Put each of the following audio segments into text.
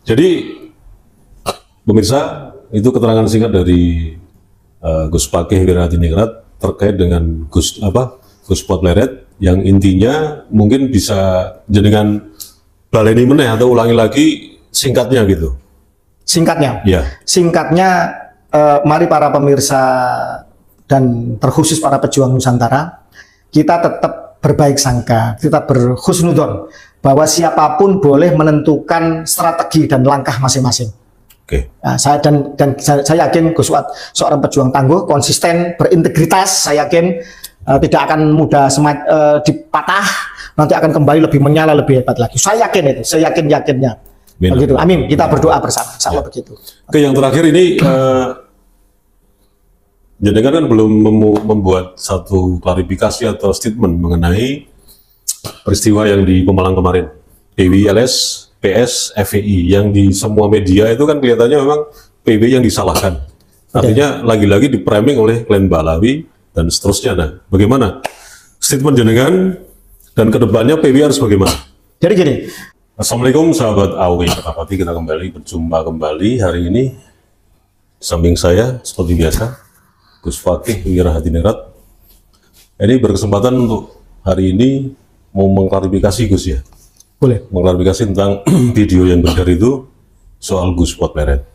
Jadi pemirsa, itu keterangan singkat dari Gus Pakih Wirahadiningrat terkait dengan Gus Pot Pleret, yang intinya mungkin bisa jenengan baleni meneh atau ulangi lagi singkatnya gitu. Singkatnya, ya. Singkatnya, mari para pemirsa dan terkhusus para pejuang Nusantara, kita tetap berbaik sangka, kita berhusnudon bahwa siapapun boleh menentukan strategi dan langkah masing-masing. Oke. Nah, saya yakin Gus Fuad seorang pejuang tangguh, konsisten, berintegritas. Saya yakin tidak akan mudah dipatah, nanti akan kembali lebih menyala, lebih hebat lagi. Saya yakin itu, saya yakinnya. Begitu. Amin. Kita berdoa bersama. Insya Allah begitu. Oke, yang terakhir ini, jenengan kan belum membuat satu klarifikasi atau statement mengenai peristiwa yang di Pemalang kemarin, PW LS PS FPI, yang di semua media itu kan kelihatannya memang PW yang disalahkan. Artinya lagi-lagi di framing oleh Klen Balawi dan seterusnya. Nah, bagaimana statement jenengan dan kedepannya PW harus bagaimana? Jadi gini. Assalamualaikum sahabat AW Kertapati, kita berjumpa kembali hari ini. Samping saya seperti biasa Gus Pakih Wirahadiningrat. Ini berkesempatan untuk hari ini mau mengklarifikasi Gus ya. Boleh. Mengklarifikasi tentang video yang beredar itu soal Gus Pot Pleret.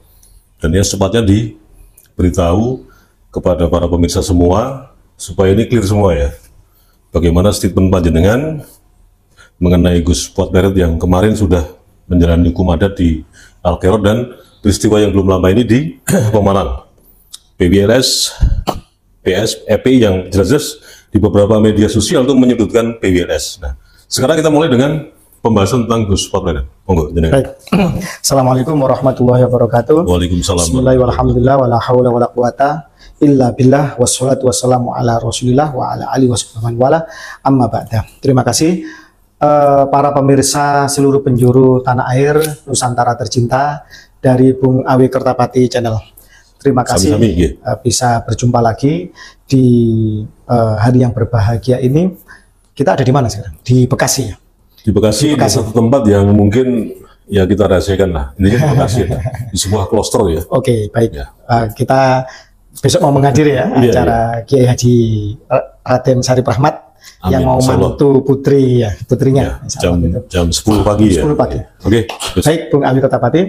Dan yang sepatnya diberitahu kepada para pemirsa semua supaya ini clear semua ya. Bagaimana statement panjenengan mengenai Gus Pot Pleret yang kemarin sudah menjalani hukum adat di Al-Qerot dan peristiwa yang belum lama ini di Pemalang. PWLS, PS, EPI yang jelas-jelas di beberapa media sosial untuk menyudutkan PWLS. Nah, sekarang kita mulai dengan pembahasan tentang Gus Pot Pleret. Monggo, jenengan. Baik. Assalamualaikum warahmatullahi wabarakatuh. Waalaikumsalam. Bismillahirrahmanirrahim. Wala haula wala quwata illa billah wassalatu wassalamu ala Rasulillah wa ala alihi washabihi wala amma ba'da. Terima kasih para pemirsa seluruh penjuru tanah air Nusantara tercinta dari Bung Awi Kertapati Channel. Terima kasih bisa berjumpa lagi di hari yang berbahagia ini. Kita ada di mana sekarang? Di Bekasi ya? Di Bekasi, di satu tempat yang mungkin ya kita rahasiakan lah. Ini kan Bekasi ya, di sebuah kloster ya. Oke, baik. Ya. Kita besok mau menghadiri ya acara Kiai Haji Raden Syarif Rahmat. Amin. Yang mau mantu putrinya jam 10 pagi 10 ya. Pagi. Oke. Baik, Bung Awi Kertapati.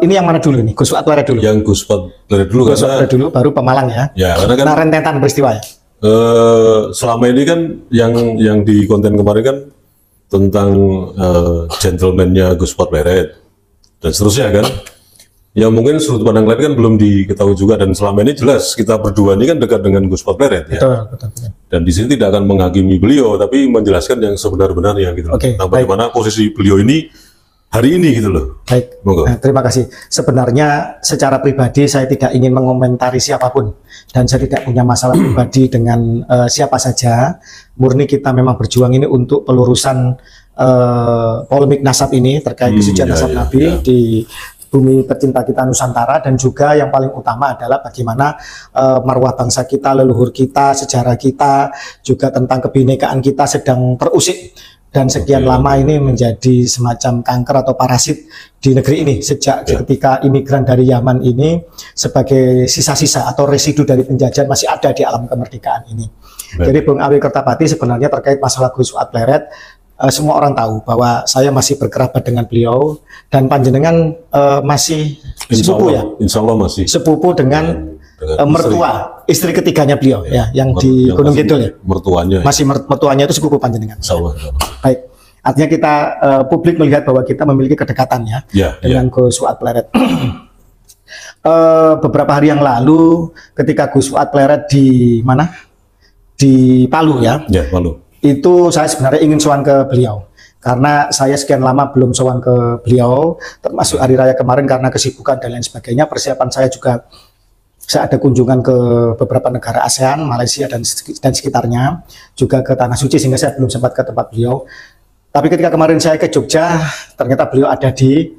Ini yang mana dulu nih? Gus Pot Pleret dulu. Yang Gus Pot Pleret dulu, Gus Pot Pleret dulu, baru Pemalang ya. Ya, karena kan rentetan peristiwa ya. Selama ini kan yang di konten kemarin kan tentang gentleman-nya Gus Pot Pleret dan seterusnya kan. Ya mungkin sudut pandang lain kan belum diketahui juga, dan selama ini jelas kita berdua ini kan dekat dengan Gus Pot Pleret ya. Betul. Dan di sini tidak akan menghakimi beliau, tapi menjelaskan yang sebenar-benarnya gitu. Tentang bagaimana posisi beliau ini hari ini gitu loh. Baik. Nah, terima kasih. Sebenarnya secara pribadi saya tidak ingin mengomentari siapapun dan saya tidak punya masalah pribadi dengan siapa saja. Murni kita memang berjuang ini untuk pelurusan polemik nasab ini terkait kesucian nasab Nabi di bumi tercinta kita Nusantara, dan juga yang paling utama adalah bagaimana marwah bangsa kita, leluhur kita, sejarah kita, juga tentang kebinekaan kita sedang terusik dan sekian lama ini menjadi semacam kanker atau parasit di negeri ini sejak ketika imigran dari Yaman ini sebagai sisa-sisa atau residu dari penjajahan masih ada di alam kemerdekaan ini. Jadi Bung Awi Kertapati, sebenarnya terkait masalah Gus Pot Pleret, semua orang tahu bahwa saya masih berkerabat dengan beliau, dan panjenengan masih sepupu ya. Insya Allah masih sepupu dengan mertua istri ketiganya beliau ya, yang di Gunung Kidul ya. Mertuanya. Masih mertuanya itu sepupu panjenengan. Insya Allah. Baik. Artinya kita publik melihat bahwa kita memiliki kedekatan ya dengan Gus Pot Pleret. Beberapa hari yang lalu ketika Gus Pot Pleret di mana? Di Palu ya. Ya, Palu. Itu saya sebenarnya ingin sowan ke beliau karena saya sekian lama belum sowan ke beliau, termasuk hari raya kemarin karena kesibukan dan lain sebagainya. Persiapan saya juga, saya ada kunjungan ke beberapa negara ASEAN, Malaysia dan sekitarnya, juga ke Tanah Suci, sehingga saya belum sempat ke tempat beliau. Tapi ketika kemarin saya ke Jogja, ternyata beliau ada di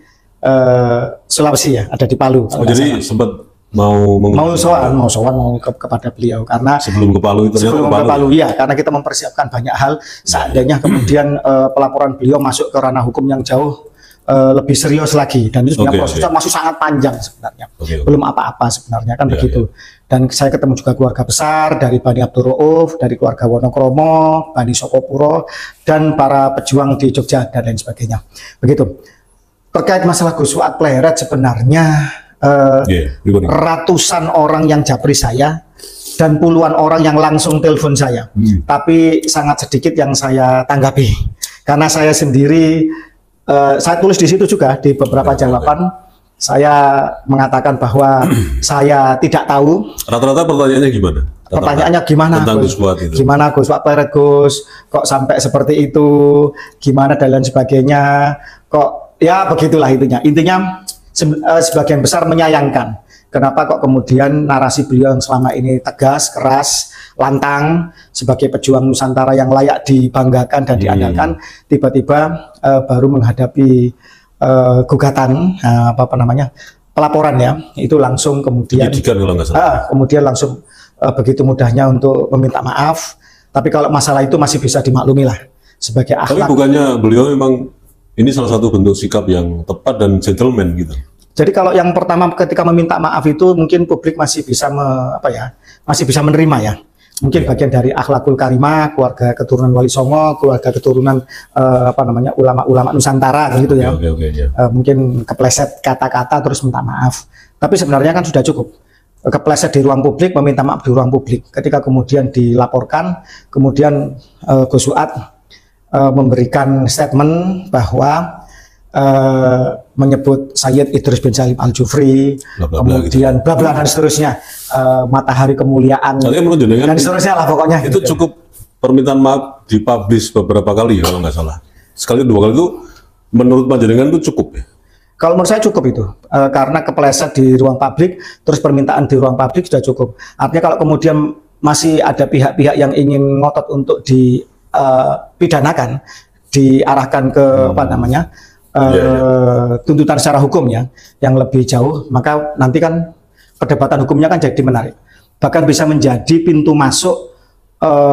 Sulawesi ya, ada di Palu. Jadi sempat mau sowan kepada beliau karena sebelum ke Palu itu sebelum ke Palu ya, karena kita mempersiapkan banyak hal. Seandainya kemudian pelaporan beliau masuk ke ranah hukum yang jauh lebih serius lagi, dan itu sebenarnya prosesnya masih sangat panjang sebenarnya, belum apa-apa sebenarnya kan begitu. Dan saya ketemu juga keluarga besar dari Bani Abdul Rauf, dari keluarga Wonokromo, Bani Sokopuro, dan para pejuang di Jogja dan lain sebagainya. Begitu. Terkait masalah Gus Fuad Pleret sebenarnya ratusan orang yang japri saya dan puluhan orang yang langsung telepon saya, tapi sangat sedikit yang saya tanggapi karena saya sendiri. Saya tulis di situ juga di beberapa jawaban saya mengatakan bahwa saya tidak tahu. Rata-rata pertanyaannya gimana? Pertanyaannya gimana? Tentang Gus Fuad itu. Gimana Gus Fuad Pleret Gus? Kok sampai seperti itu? Gimana dan lain sebagainya? Kok ya begitulah intinya. Intinya sebagian besar menyayangkan. Kenapa kok kemudian narasi beliau yang selama ini tegas, keras, lantang sebagai pejuang Nusantara yang layak dibanggakan dan diandalkan, tiba-tiba baru menghadapi gugatan pelaporan ya, itu langsung kemudian kemudian langsung begitu mudahnya untuk meminta maaf. Tapi kalau masalah itu masih bisa dimaklumi lah sebagai akhlak. Tapi bukannya beliau memang ini salah satu bentuk sikap yang tepat dan gentleman gitu. Jadi kalau yang pertama ketika meminta maaf itu mungkin publik masih bisa masih bisa menerima ya. Mungkin bagian dari akhlakul karimah, keluarga keturunan Wali Songo, keluarga keturunan ulama-ulama Nusantara gitu ya. Mungkin kepleset kata-kata terus minta maaf. Tapi sebenarnya kan sudah cukup. Kepleset di ruang publik, meminta maaf di ruang publik. Ketika kemudian dilaporkan, kemudian Gus Fuad memberikan statement bahwa menyebut Sayyid Idris bin Salim Al-Jufri, kemudian bla bla dan seterusnya, matahari kemuliaan dan seterusnya lah pokoknya. Itu gitu. Cukup permintaan maaf dipublish beberapa kali kalau nggak salah. Sekali dua kali itu menurut panjenengan itu cukup ya? Kalau menurut saya cukup itu, karena kepleset di ruang publik, terus permintaan di ruang publik sudah cukup. Artinya kalau kemudian masih ada pihak-pihak yang ingin ngotot untuk dipidanakan, diarahkan ke tuntutan secara hukum ya, yang lebih jauh, maka nanti kan perdebatan hukumnya kan jadi menarik. Bahkan bisa menjadi pintu masuk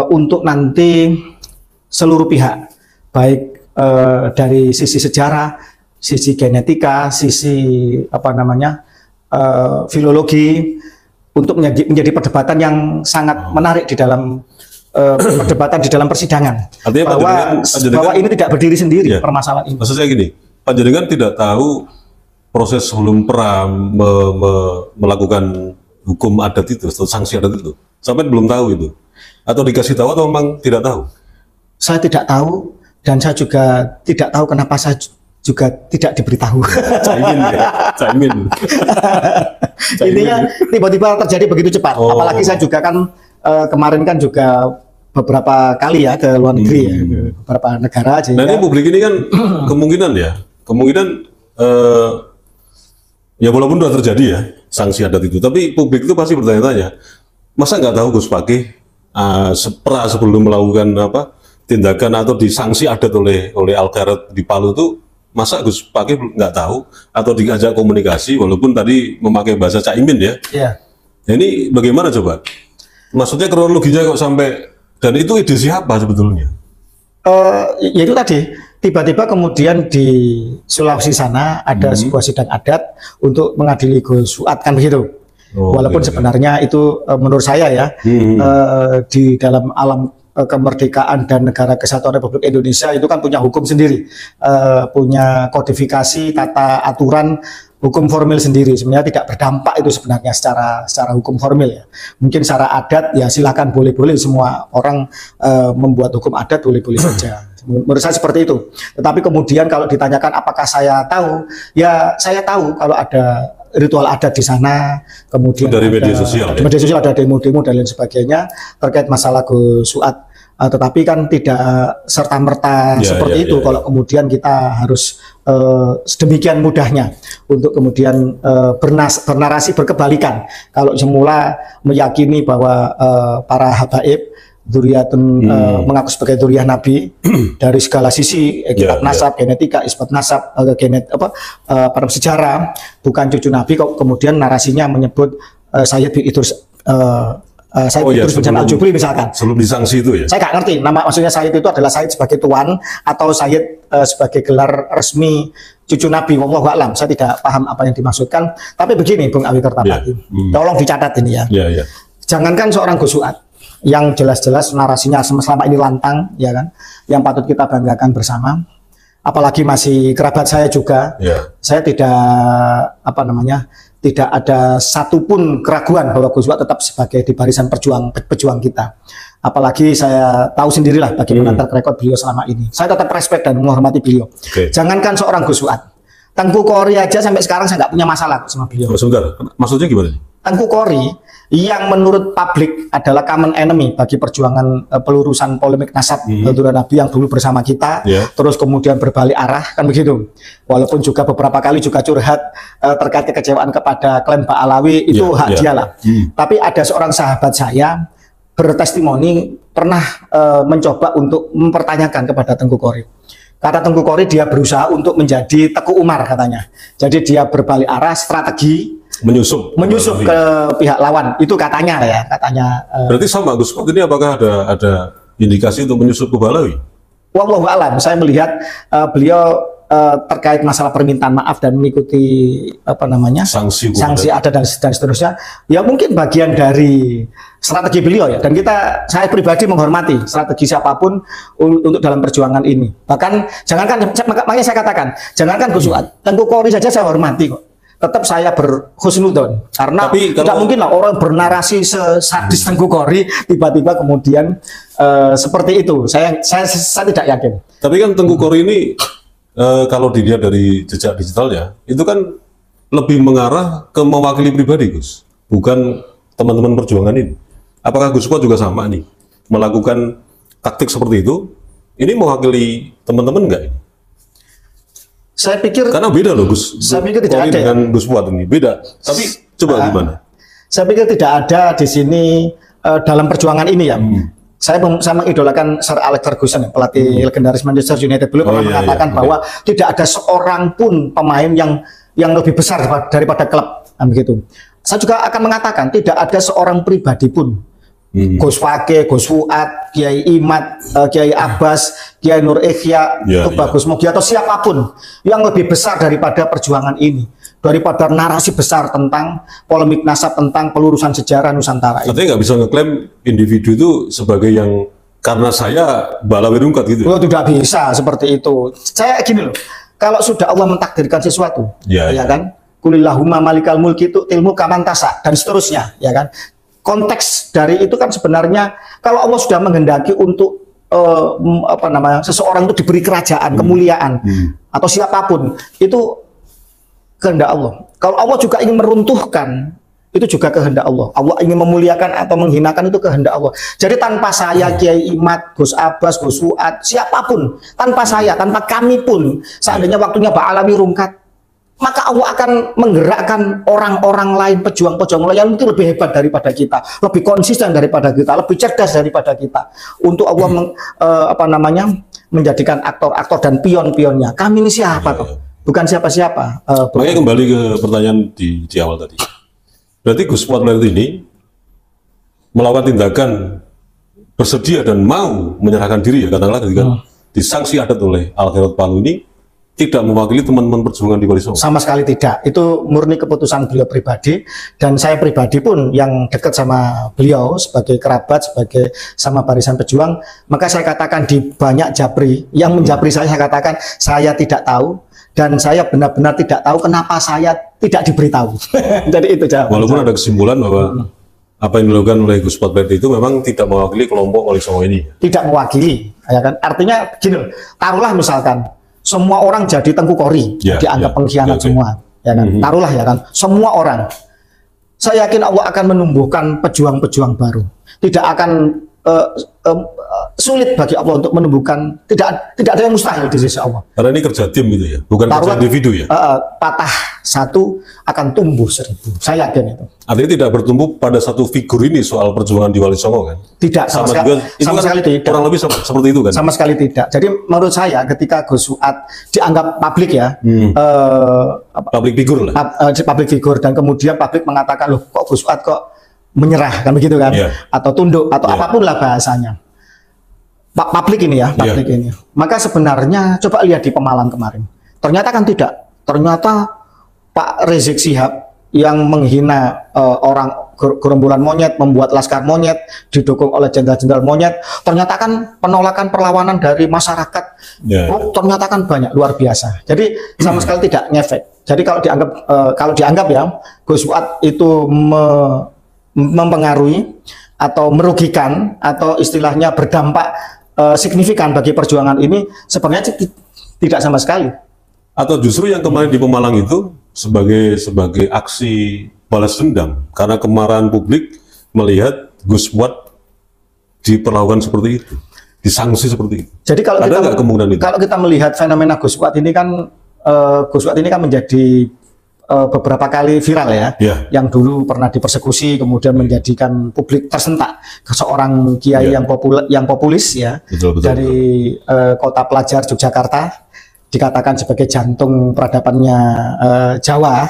untuk nanti seluruh pihak, baik dari sisi sejarah, sisi genetika, sisi filologi, untuk menjadi perdebatan yang sangat menarik di dalam perdebatan di dalam persidangan. Artinya bahwa ini tidak berdiri sendiri permasalahan ini. Maksud saya gini, panjenengan tidak tahu proses sebelum pra melakukan hukum adat itu atau sanksi adat itu, sampai belum tahu itu, atau dikasih tahu atau memang tidak tahu? Saya tidak tahu, dan saya juga tidak tahu kenapa saya juga tidak diberitahu. Caimin. Intinya tiba-tiba terjadi begitu cepat. Apalagi saya juga kan kemarin kan juga beberapa kali ya ke luar negeri ya, beberapa negara aja. Nah ini publik ini kan kemungkinan ya walaupun sudah terjadi ya sanksi adat itu, tapi publik itu pasti bertanya-tanya, masa nggak tahu Gus Fakih sebelum melakukan tindakan atau disanksi adat oleh Al-Khairot di Palu itu, masa Gus Fakih nggak tahu atau diajak komunikasi walaupun tadi memakai bahasa Caimin ya? Nah, ini bagaimana coba? Maksudnya kronologinya kok sampai, dan itu ide siapa sebetulnya? Ya itu tadi, tiba-tiba kemudian di Sulawesi sana ada sebuah sidang adat untuk mengadili Gus Fuad kan begitu. Walaupun sebenarnya itu menurut saya ya di dalam alam kemerdekaan dan negara kesatuan Republik Indonesia itu kan punya hukum sendiri, punya kodifikasi, tata aturan, hukum formil sendiri. Sebenarnya tidak berdampak itu sebenarnya secara hukum formil ya. Mungkin secara adat ya silakan, boleh-boleh semua orang membuat hukum adat, boleh-boleh saja. Menurut saya seperti itu. Tetapi kemudian kalau ditanyakan apakah saya tahu, ya saya tahu kalau ada ritual adat di sana, kemudian dari media sosial, media sosial ada demo-demo dan lain sebagainya terkait masalah Gus Fuad. Tetapi kan tidak serta-merta seperti itu. Kalau kemudian kita harus sedemikian mudahnya untuk kemudian bernarasi berkebalikan. Kalau semula meyakini bahwa para habaib Dzurriyyatun mengaku sebagai dzurriyyah Nabi dari segala sisi, kitab nasab, genetika, isbat nasab, sejarah, bukan cucu Nabi. Kok kemudian narasinya menyebut Sayyid bin Idrus Idrus bin Al-Jubri misalkan. Sebelum disanksi itu ya? Saya nggak ngerti nama maksudnya Sayyid itu adalah Sayyid sebagai tuan atau Sayyid sebagai gelar resmi cucu Nabi. Wallahu a'lam. Saya tidak paham apa yang dimaksudkan. Tapi begini Bung Awi Kertapati, tolong dicatat ini ya. Jangankan seorang Gus Su'ad yang jelas-jelas narasinya selama ini lantang, ya kan, yang patut kita banggakan bersama. Apalagi masih kerabat saya juga. Saya tidak tidak ada satupun keraguan bahwa Gus Su'ad tetap sebagai di barisan pejuang kita. Apalagi saya tahu sendirilah bagaimana track record beliau selama ini. Saya tetap respect dan menghormati beliau. Jangankan seorang Gus Su'ad, Tengku Kori aja sampai sekarang saya nggak punya masalah sama beliau. Sebentar, maksudnya gimana? Tengku Kori yang menurut publik adalah common enemy bagi perjuangan pelurusan polemik nasab Dzurriyyah Nabi yang dulu bersama kita, terus kemudian berbalik arah, kan begitu. Walaupun juga beberapa kali juga curhat terkait kekecewaan kepada klaim Pak Alawi, itu hak dia lah. Tapi ada seorang sahabat saya bertestimoni pernah mencoba untuk mempertanyakan kepada Tengku Kori. Kata Tengku Kori dia berusaha untuk menjadi Teku Umar katanya. Jadi dia berbalik arah, strategi menyusup ke pihak lawan, itu katanya ya, berarti sama Gus Su'ad ini apakah ada indikasi untuk menyusup ke Balawi? Wallahu a'lam. Saya melihat beliau terkait masalah permintaan maaf dan mengikuti sanksi ada dan seterusnya, ya mungkin bagian dari strategi beliau ya, dan saya pribadi menghormati strategi siapapun untuk dalam perjuangan ini. Bahkan makanya saya katakan, jangankan Gus Su'ad, Tengku Kori saja saya hormati kok. Tetap saya berhusnudon karena tidak mungkin lah orang bernarasi sesadis Tengku Kori tiba-tiba kemudian seperti itu. Saya tidak yakin. Tapi kan Tengku Kori ini kalau dilihat dari jejak digitalnya itu kan lebih mengarah ke mewakili pribadi, Gus, bukan teman-teman perjuangan ini. Apakah Gus Su'ad juga sama nih melakukan taktik seperti itu? Ini mewakili teman-teman enggak ini? Saya pikir karena beda loh Gus. Saya pikir tidak ada dengan Gus Su'ad ini beda. Tapi coba gimana? Saya pikir tidak ada di sini dalam perjuangan ini ya. Saya mengidolakan Sir Alex Ferguson, pelatih legendaris Manchester United. Beliau pernah mengatakan bahwa tidak ada seorang pun pemain yang lebih besar daripada klub, begitu. Saya juga akan mengatakan tidak ada seorang pribadi pun, Gus Fakih, Gus Fuad, Kiai Imad, Kiai Abbas, Kiai Nur Ikhya, Bagus Mugi atau siapapun yang lebih besar daripada perjuangan ini, daripada narasi besar tentang polemik nasab, tentang pelurusan sejarah Nusantara. Artinya nggak bisa ngeklaim individu itu sebagai yang karena saya Balawi rungkat gitu. Oh, tidak bisa seperti itu. Saya gini loh, kalau sudah Allah mentakdirkan sesuatu, ya kan, kulillahumma malikal mulki tu'til mulka man tasha dan seterusnya, ya kan. Konteks dari itu kan sebenarnya kalau Allah sudah menghendaki untuk seseorang itu diberi kerajaan, kemuliaan atau siapapun, itu kehendak Allah. Kalau Allah juga ingin meruntuhkan, itu juga kehendak Allah. Allah ingin memuliakan atau menghinakan, itu kehendak Allah. Jadi tanpa saya, Kiai Imad, Gus Abbas, Gus Fuad, siapapun, tanpa saya, tanpa kami pun, seandainya waktunya Pak Alawi rungkat, maka Allah akan menggerakkan orang-orang lain, pejuang-pejuang lain yang mungkin lebih hebat daripada kita, lebih konsisten daripada kita, lebih cerdas daripada kita, untuk Allah menjadikan aktor-aktor dan pion-pionnya. Kami ini siapa toh? Bukan siapa-siapa. Makanya kembali ke pertanyaan di awal tadi. Berarti Gus Su'ad ini melakukan tindakan bersedia dan mau menyerahkan diri, ya katakanlah ketika disanksi adat oleh Al-Khairot Palu ini tidak mewakili teman-teman perjuangan di Wali Songo? Sama sekali tidak. Itu murni keputusan beliau pribadi, dan saya pribadi pun yang dekat sama beliau sebagai kerabat, sebagai sama barisan pejuang, maka saya katakan di banyak japri yang menjapri saya katakan saya tidak tahu, dan saya benar-benar tidak tahu kenapa saya tidak diberitahu. Jadi itu jawaban. Walaupun ada kesimpulan bahwa apa yang dilakukan oleh Gus Su'ad itu memang tidak mewakili kelompok Wali Songo ini. Tidak mewakili, ya kan? Artinya gini, taruhlah misalkan semua orang jadi Tengku Kori, dianggap pengkhianat semua, ya kan? Taruhlah ya kan, semua orang. Saya yakin Allah akan menumbuhkan pejuang-pejuang baru. Tidak akan sulit bagi Allah untuk menumbuhkan, tidak ada yang mustahil di sisi Allah. Karena ini kerja tim gitu ya, bukan kerja individu ya. Patah satu akan tumbuh 1000. Saya yakin itu. Artinya tidak bertumbuh pada satu figur ini soal perjuangan di Wali Songo kan? Tidak, sama sekali tidak. Kurang lebih seperti itu kan? Sama sekali tidak. Jadi menurut saya ketika Gus Suat dianggap publik ya, public figure lah. Public figure, dan kemudian publik mengatakan, loh kok Gus Suat kok menyerah kan begitu kan? Atau tunduk atau apapun lah bahasanya. Publik ini ya, publik ini. Maka sebenarnya coba lihat di Pemalang kemarin. Ternyata kan tidak. Ternyata Pak Rizik Syihab yang menghina orang gerombolan monyet, membuat laskar monyet, didukung oleh jenderal-jenderal monyet. Ternyata kan penolakan perlawanan dari masyarakat. Ternyata kan banyak, luar biasa. Jadi sama sekali tidak ngefek. Jadi kalau dianggap ya, Gus Suat itu mempengaruhi atau merugikan atau istilahnya berdampak signifikan bagi perjuangan ini, sebenarnya tidak sama sekali. Atau justru yang kemarin di Pemalang itu sebagai aksi balas dendam karena kemarahan publik melihat Gus Suat diperlakukan seperti itu, disanksi seperti itu. Jadi kalau kita melihat fenomena Gus Suat ini kan menjadi beberapa kali viral ya, yang dulu pernah dipersekusi, kemudian menjadikan publik tersentak ke seorang kiai yang populis ya, betul. Dari kota pelajar Yogyakarta, dikatakan sebagai jantung peradabannya Jawa,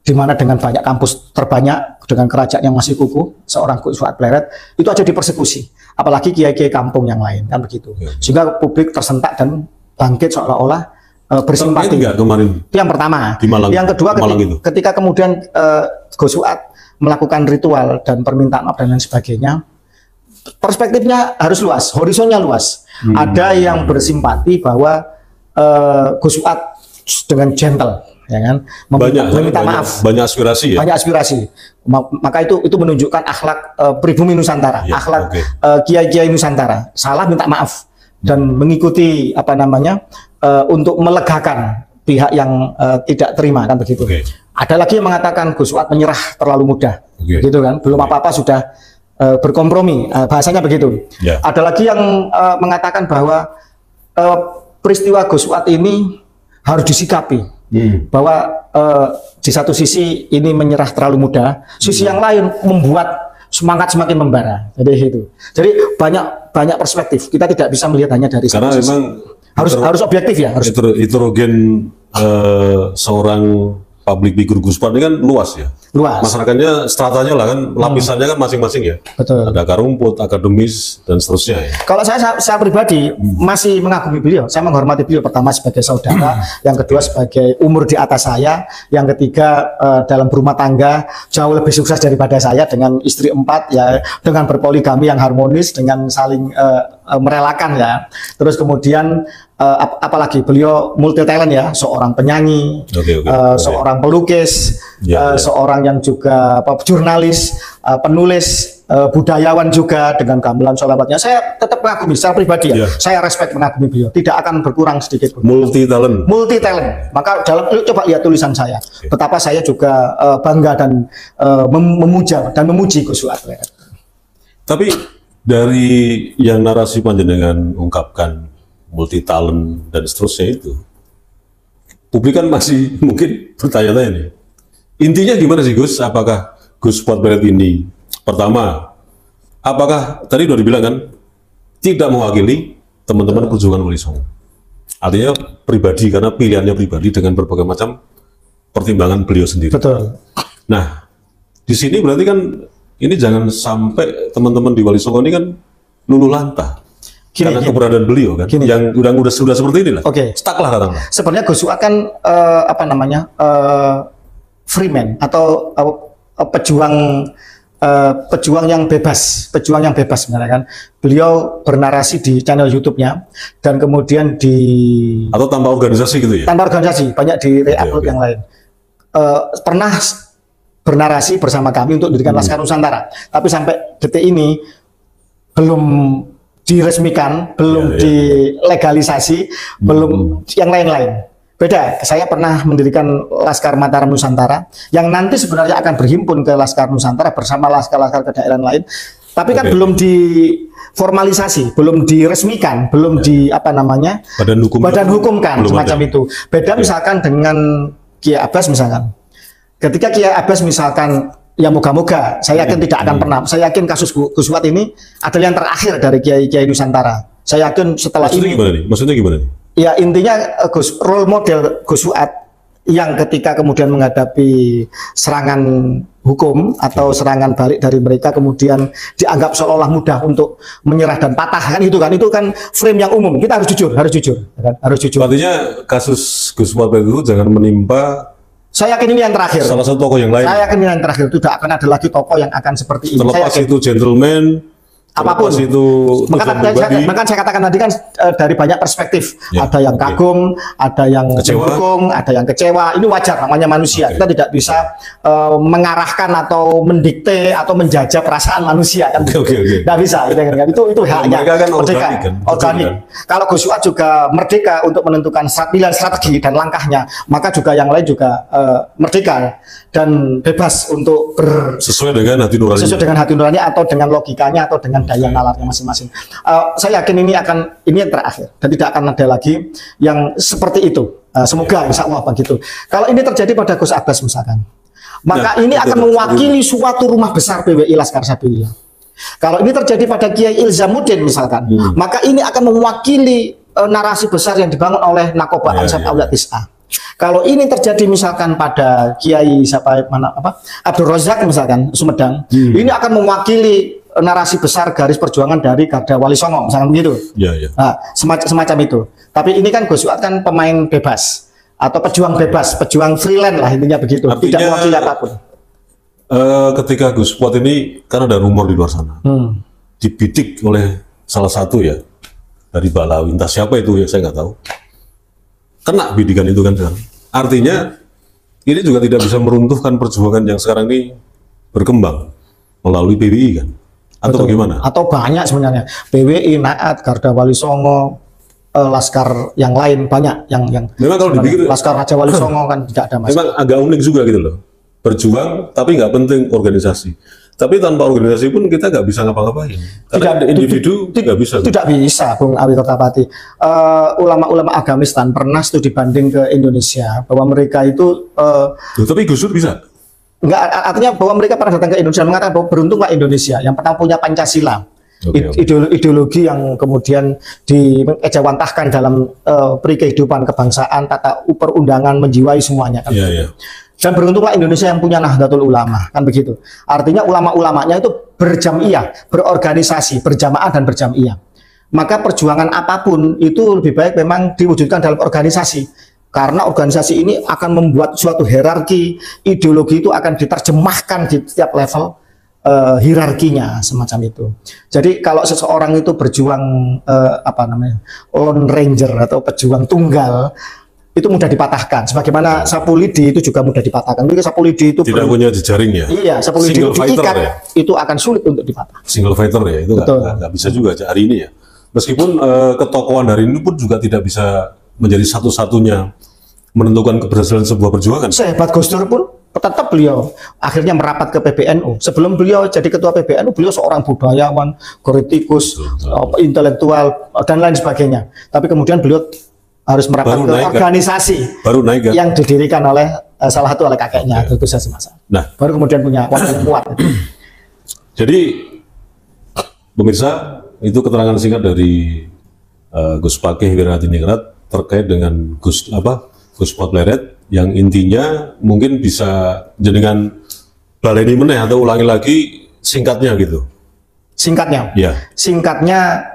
di mana dengan banyak kampus terbanyak, dengan kerajaan yang masih kukuh, seorang Gus Suat Pleret itu aja dipersekusi, apalagi kiai-kiai kampung yang lain kan begitu, sehingga publik tersentak dan bangkit seolah-olah bersimpati. Itu yang pertama. Yang kedua, ketika kemudian Gus Suat melakukan ritual dan permintaan maaf dan lain sebagainya, perspektifnya harus luas, horizonnya luas. Ada yang bersimpati bahwa Gus Suat dengan gentle, ya kan, meminta maaf. Banyak aspirasi ya. Banyak aspirasi. Maka itu menunjukkan akhlak pribumi Nusantara, akhlak kiai-kiai Nusantara. Salah minta maaf dan mengikuti untuk melegakan pihak yang tidak terima kan begitu. Ada lagi yang mengatakan Gus Suat menyerah terlalu mudah, gitu kan, belum apa-apa sudah berkompromi, bahasanya begitu. Ada lagi yang mengatakan bahwa peristiwa Gus Suat ini harus disikapi, bahwa di satu sisi ini menyerah terlalu mudah, sisi yang lain membuat semangat semakin membara. Jadi banyak perspektif. Kita tidak bisa melihat hanya dari satu sisi. Harus objektif ya. Heterogen seorang public figure Gus Suat ini kan luas ya. Luas. Masyarakatnya, stratanya lah kan, lapisannya kan masing-masing ya. Betul. Ada akar rumput, akademis, dan seterusnya ya. Kalau saya pribadi masih mengagumi beliau, saya menghormati beliau, pertama sebagai saudara, yang kedua sebagai umur di atas saya, yang ketiga dalam berumah tangga jauh lebih sukses daripada saya dengan istri 4 ya, dengan berpoligami yang harmonis, dengan saling merelakan ya. Terus kemudian apalagi beliau multi talent ya, seorang penyanyi, seorang pelukis, seorang yang juga jurnalis, penulis, budayawan juga dengan gamelan sholawatnya. Saya tetap mengagumi secara pribadi ya. Saya respect mengagumi beliau, tidak akan berkurang sedikit pun. Multi talent. Maka coba lihat tulisan saya, betapa saya juga bangga dan memuja dan memuji Gus Suat. Tapi dari yang narasi panjenengan ungkapkan multi talent dan seterusnya itu, publik kan masih mungkin bertanya-tanya nih, intinya gimana sih Gus? Apakah Gus Suat Pleret ini, pertama, apakah tadi udah dibilang kan tidak mewakili teman-teman perjuangan Wali Songo, artinya pribadi, karena pilihannya pribadi dengan berbagai macam pertimbangan beliau sendiri. Betul. Nah, di sini berarti kan ini jangan sampai teman-teman di Wali Songo ini kan luluh lantah karena keberadaan beliau kan, yang sudah seperti ini lah. Stuck lah katakanlah. Sebenarnya Gus Suat kan freeman atau pejuang yang bebas, sebenarnya kan. Beliau bernarasi di channel YouTube-nya dan kemudian atau tanpa organisasi gitu ya. Tanpa organisasi, banyak di re-upload yang lain. Pernah bernarasi bersama kami untuk mendirikan Laskar Nusantara, tapi sampai detik ini belum diresmikan, belum dilegalisasi, belum yang lain-lain. Beda, saya pernah mendirikan Laskar Mataram Nusantara, yang nanti sebenarnya akan berhimpun ke Laskar Nusantara bersama laskar-laskar ke daerah lain. Tapi kan belum diformalisasi, belum diresmikan, belum di apa namanya badan hukum kan semacam itu. Beda misalkan dengan Kiai Abbas misalkan. Ketika Kiai Abbas misalkan, ya moga-moga, saya yakin tidak akan pernah. Saya yakin kasus Gus Fuad ini adalah yang terakhir dari Kiai Nusantara. Saya yakin setelah ini. Maksudnya gimana nih? Ya intinya role model Gus Fuad yang ketika kemudian menghadapi serangan hukum atau serangan balik dari mereka kemudian dianggap seolah-olah mudah untuk menyerah dan patah kan itu kan frame yang umum. Kita harus jujur kan? Harus jujur. Artinya kasus Gus Fuad itu jangan menimpa. Saya yakin ini yang terakhir. Salah satu tokoh yang lain. Saya yakin ini yang terakhir. Tidak akan ada lagi tokoh yang akan seperti ini. Terlepas itu gentleman, apapun itu maka saya katakan tadi kan dari banyak perspektif, ada yang kagum, ada yang mendukung, ada yang kecewa. Ini wajar, namanya manusia. Kita tidak bisa mengarahkan atau mendikte atau menjajah perasaan manusia kan. Tidak bisa, itu haknya. Mereka kan organik. Kalau Gus Fuad juga merdeka untuk menentukan pilihan strategi dan langkahnya, maka juga yang lain juga merdeka dan bebas untuk sesuai dengan hati nurani atau dengan logikanya atau dengan daya nalarnya masing-masing. Saya yakin ini yang terakhir dan tidak akan ada lagi yang seperti itu. Semoga insya Allah begitu. Kalau ini terjadi pada Gus Abbas misalkan, maka ini akan mewakili suatu rumah besar PWI Laskar Sabilillah. Kalau ini terjadi pada Kiai Ilzamuddin misalkan, maka ini akan mewakili narasi besar yang dibangun oleh Nakoba Ansar Aulia Tis'a. Kalau ini terjadi misalkan pada Kiai Abdul Razak misalkan Sumedang, ini akan mewakili narasi besar garis perjuangan dari Garda Wali Songo misalkan begitu. Nah, semacam itu. Tapi ini kan Gus Fuad kan pemain bebas atau pejuang bebas, pejuang freelance lah intinya begitu. Artinya, tidak mewakili apapun. Ketika Gus Fuad ini kan ada rumor di luar sana, dibidik oleh salah satu ya dari Balawi, entah siapa itu ya saya nggak tahu. Kena bidikan itu kan sekarang. Artinya ini juga tidak bisa meruntuhkan perjuangan yang sekarang ini berkembang melalui PWI kan? Atau bagaimana? Atau banyak sebenarnya. PWI, Naat, Garda Wali Songo, Laskar yang lain banyak yang memang kalau dipikir Laskar Raja Wali Songo kan tidak ada masalah. Memang agak unik juga gitu loh. Berjuang tapi nggak penting organisasi. Tapi tanpa organisasi pun kita nggak bisa ngapa-ngapain. Karena individu nggak bisa. Tidak bisa, Bung Awi Kertapati. Ulama-ulama Afghanistan pernah studi banding ke Indonesia bahwa mereka itu. Tapi Gus Dur bisa. Enggak, artinya bahwa mereka pernah datang ke Indonesia mengatakan bahwa beruntunglah Indonesia yang pertama punya Pancasila. Ideologi yang kemudian diejawantahkan dalam peri kehidupan kebangsaan, tata perundangan menjiwai semuanya kan. Dan beruntunglah Indonesia yang punya Nahdlatul Ulama, kan begitu. Artinya ulama-ulamanya itu berjamiyah, berorganisasi, berjamaah dan berjamiyah. Maka perjuangan apapun itu lebih baik memang diwujudkan dalam organisasi. Karena organisasi ini akan membuat suatu hierarki, ideologi itu akan diterjemahkan di setiap level hierarkinya semacam itu. Jadi kalau seseorang itu berjuang lone ranger atau pejuang tunggal, itu mudah dipatahkan. Sebagaimana sapu lidi itu juga mudah dipatahkan. Jadi sapu lidi itu tidak punya jejaring ya. Iya, sapu lidi diikat itu akan sulit untuk dipatah. Single fighter ya, itu nggak bisa juga hari ini ya. Meskipun ketokohan hari ini pun juga tidak bisa menjadi satu-satunya menentukan keberhasilan sebuah perjuangan. Sehebat Gus Dur pun tetap beliau akhirnya merapat ke PBNU. Sebelum beliau jadi ketua PBNU, beliau seorang budayawan, kritikus, intelektual dan lain sebagainya. Tapi kemudian beliau harus merapat ke organisasi yang didirikan oleh salah satu oleh kakeknya, Gus Hasim Hasan. Nah, baru kemudian punya wakil yang kuat. Jadi pemirsa, itu keterangan singkat dari Gus Pakeh Wiradiningrat terkait dengan Gus Fuad Pleret yang intinya mungkin bisa jenengan baleni meneh atau ulangi lagi singkatnya gitu. Singkatnya? Ya. Singkatnya,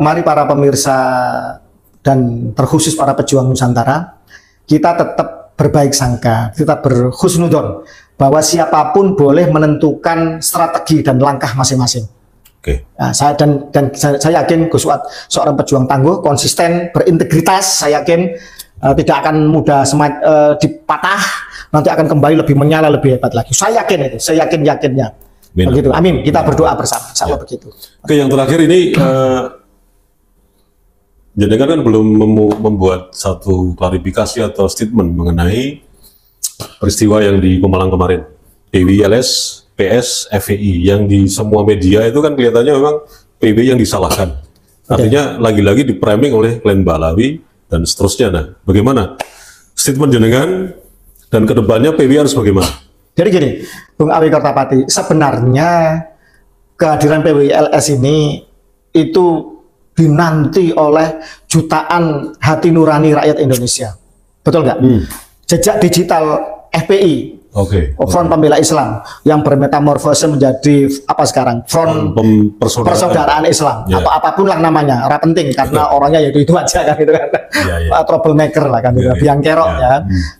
mari para pemirsa dan terkhusus para pejuang Nusantara, kita tetap berbaik sangka, kita berhusnudon bahwa siapapun boleh menentukan strategi dan langkah masing-masing. Nah, saya yakin Gus Fuad seorang pejuang tangguh, konsisten, berintegritas. Saya yakin tidak akan mudah dipatah, nanti akan kembali lebih menyala, lebih hebat lagi. Saya yakin itu, saya yakinnya. Begitu. Amin. Kita berdoa bersama. Insya Allah begitu. Oke, yang terakhir ini. Jenengan kan belum membuat satu klarifikasi atau statement mengenai peristiwa yang di Pemalang kemarin. PWI LS, PS FPI yang di semua media itu kan kelihatannya memang PBI yang disalahkan. Artinya lagi-lagi di framing oleh klien Balawi dan seterusnya. Nah, bagaimana statement jenengan dan kedepannya PBI harus bagaimana? Jadi gini, Bung Awi Kertapati, sebenarnya kehadiran PWILS ini itu dinanti oleh jutaan hati nurani rakyat Indonesia. Betul nggak? Jejak digital FPI, Front Pembela Islam, yang bermetamorfose menjadi apa sekarang? Front Persaudaraan Islam, atau apapun lah namanya, ora penting karena orangnya ya itu aja kan gitu kan. Troublemaker lah kan, biang kerok ya.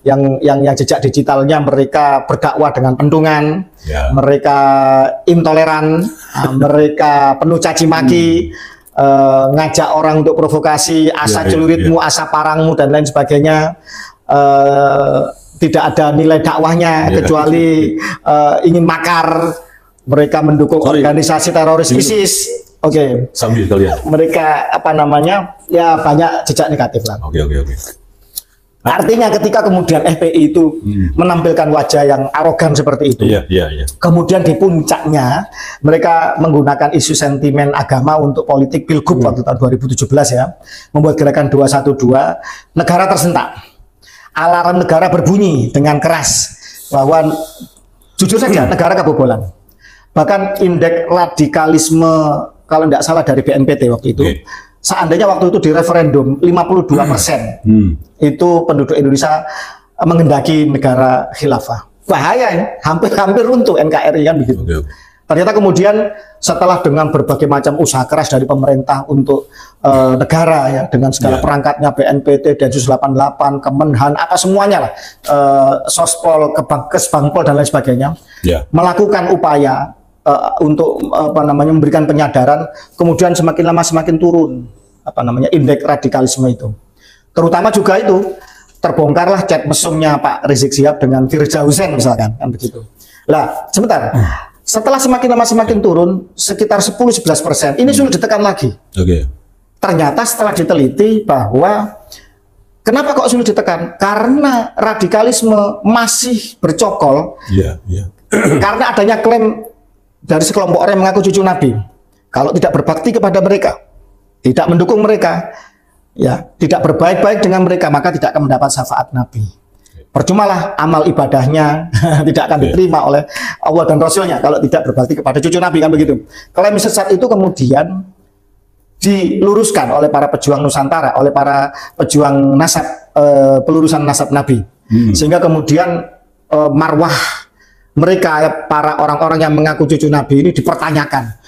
Yang jejak digitalnya mereka berdakwah dengan pentungan, mereka intoleran, mereka penuh caci maki, ngajak orang untuk provokasi, asa celuritmu, asa parangmu dan lain sebagainya. Tidak ada nilai dakwahnya kecuali ingin makar. Mereka mendukung organisasi teroris ISIS. Sambil kalian. Mereka apa namanya? Ya banyak jejak negatif lah. Artinya ketika kemudian FPI itu menampilkan wajah yang arogan seperti itu, kemudian di puncaknya mereka menggunakan isu sentimen agama untuk politik pilgub waktu tahun 2017 ya, membuat gerakan 212, negara tersentak. Alarm negara berbunyi dengan keras bahwa jujur saja negara kebobolan. Bahkan indeks radikalisme kalau tidak salah dari BNPT waktu itu, seandainya waktu itu di referendum 52% itu penduduk Indonesia menghendaki negara khilafah. Bahaya ya, hampir runtuh NKRI kan begitu. Ternyata kemudian setelah dengan berbagai macam usaha keras dari pemerintah untuk negara ya, dengan segala perangkatnya, BNPT, Densus 88, Kemenhan, apa semuanya lah, Sospol, Kesbangpol dan lain sebagainya, melakukan upaya untuk apa namanya memberikan penyadaran, kemudian semakin lama semakin turun apa namanya indeks radikalisme itu. Terutama juga itu terbongkarlah chat mesumnya Pak Rizik Sihab dengan Firza Hussein misalkan kan begitu. Lah, sebentar. Setelah semakin lama semakin turun, sekitar 10-11%, ini sulit ditekan lagi. Ternyata setelah diteliti bahwa kenapa kok sulit ditekan? Karena radikalisme masih bercokol, karena adanya klaim dari sekelompok orang yang mengaku cucu Nabi. Kalau tidak berbakti kepada mereka, tidak mendukung mereka, ya tidak berbaik-baik dengan mereka, maka tidak akan mendapat syafaat Nabi. Percumalah amal ibadahnya tidak akan diterima oleh Allah dan Rasulnya kalau tidak berbakti kepada cucu Nabi kan begitu. Klaim sesat itu kemudian diluruskan oleh para pejuang Nusantara, oleh para pejuang nasab, pelurusan nasab Nabi, sehingga kemudian marwah mereka, para orang-orang yang mengaku cucu Nabi ini dipertanyakan,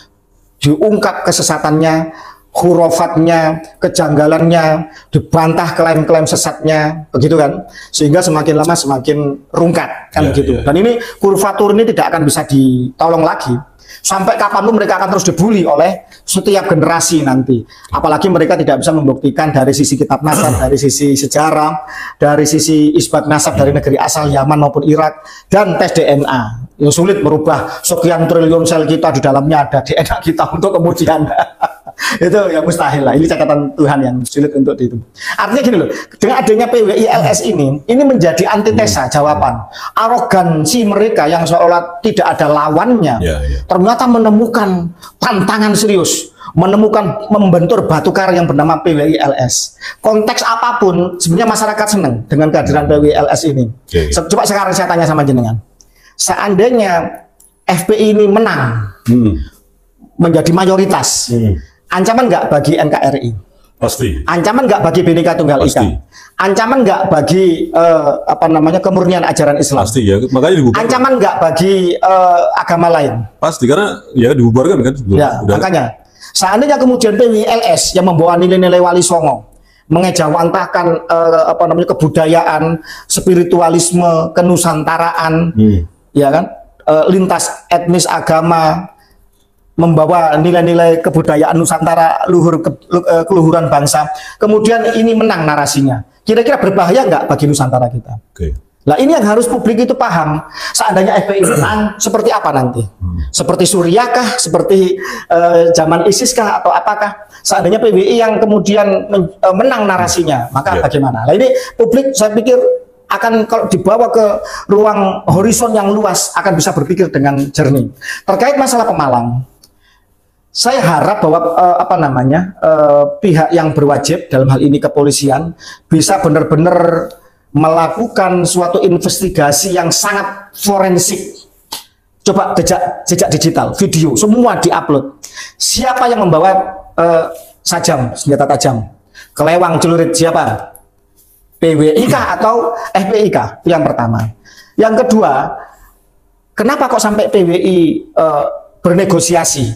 diungkap kesesatannya, hurofatnya, kejanggalannya, dibantah klaim-klaim sesatnya, begitu kan? Sehingga semakin lama semakin rungkat, kan begitu. Dan ini kurva turun ini tidak akan bisa ditolong lagi. Sampai kapanpun mereka akan terus dibully oleh setiap generasi nanti. Apalagi mereka tidak bisa membuktikan dari sisi kitab nasab, dari sisi sejarah, dari sisi isbat nasab dari negeri asal Yaman maupun Irak, dan tes DNA. Yang sulit merubah sekian triliun sel kita, di dalamnya ada DNA kita untuk kemudian itu ya mustahil lah. Ini catatan Tuhan yang sulit untuk itu. Artinya gini loh, dengan adanya PWILS ini menjadi antitesa jawaban arogansi mereka yang seolah tidak ada lawannya. Ternyata menemukan tantangan serius, menemukan membentur batu kar yang bernama PWILS. Konteks apapun sebenarnya masyarakat senang dengan kehadiran PWILS ini. Coba sekarang saya tanya sama jenengan, seandainya FPI ini menang menjadi mayoritas, ancaman nggak bagi NKRI? Pasti. Ancaman nggak bagi Bhinneka Tunggal Ika? Ancaman nggak bagi apa namanya kemurnian ajaran Islam? Pasti ya, makanya dibubarkan. Ancaman nggak bagi agama lain? Pasti, karena ya dibubarkan kan. Ya, makanya seandainya kemudian PWILS yang membawa nilai-nilai Wali Songo, mengejawantahkan apa namanya kebudayaan, spiritualisme, kenusantaraan, ya kan, lintas etnis agama, membawa nilai-nilai kebudayaan Nusantara, keluhuran bangsa, kemudian ini menang narasinya, kira-kira berbahaya nggak bagi Nusantara kita? Nah ini yang harus publik itu paham. Seandainya FPI menang, seperti apa nanti? Seperti Suriah kah? Seperti zaman ISIS kah? Atau apakah? Seandainya PBI yang kemudian menang narasinya, maka bagaimana? Nah ini publik saya pikir akan kalau dibawa ke ruang horizon yang luas akan bisa berpikir dengan jernih. Terkait masalah Pemalang, saya harap bahwa pihak yang berwajib dalam hal ini kepolisian bisa benar-benar melakukan suatu investigasi yang sangat forensik. Coba jejak digital, video, semua diupload. Siapa yang membawa sajam, senjata tajam? Kelewang, celurit, siapa? PWI kah atau FPI kah? Yang pertama. Yang kedua, kenapa kok sampai PWI bernegosiasi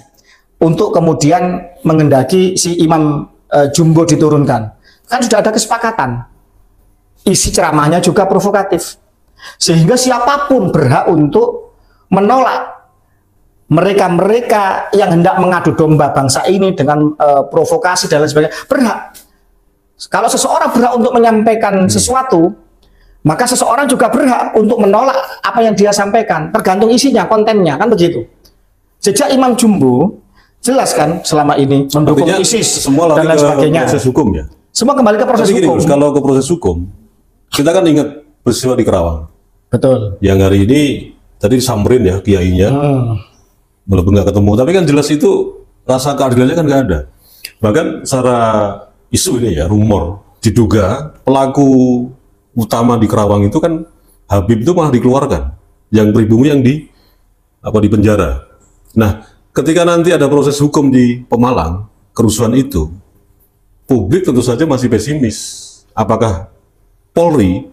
untuk kemudian mengendaki si Imam Jumbo diturunkan? Kan sudah ada kesepakatan. Isi ceramahnya juga provokatif. Sehingga siapapun berhak untuk menolak mereka-mereka yang hendak mengadu domba bangsa ini dengan provokasi dan lain sebagainya. Berhak. Kalau seseorang berhak untuk menyampaikan sesuatu, maka seseorang juga berhak untuk menolak apa yang dia sampaikan. Tergantung isinya, kontennya, kan begitu. Sejak Imam Jumbo, jelas kan selama ini mendukung ISIS semua dan lain sebagainya. Proses hukum ya? Semua kembali ke proses hukum. Kalau ke proses hukum, kita kan ingat peristiwa di Kerawang. Betul. Yang hari ini tadi disamperin ya kiainya, walaupun nggak ketemu, tapi kan jelas itu rasa keadilannya kan nggak ada. Bahkan secara isu ini ya, rumor, diduga pelaku utama di Kerawang itu kan Habib itu malah dikeluarkan, yang pribumi yang di penjara. Nah, ketika nanti ada proses hukum di Pemalang, kerusuhan itu, publik tentu saja masih pesimis. Apakah Polri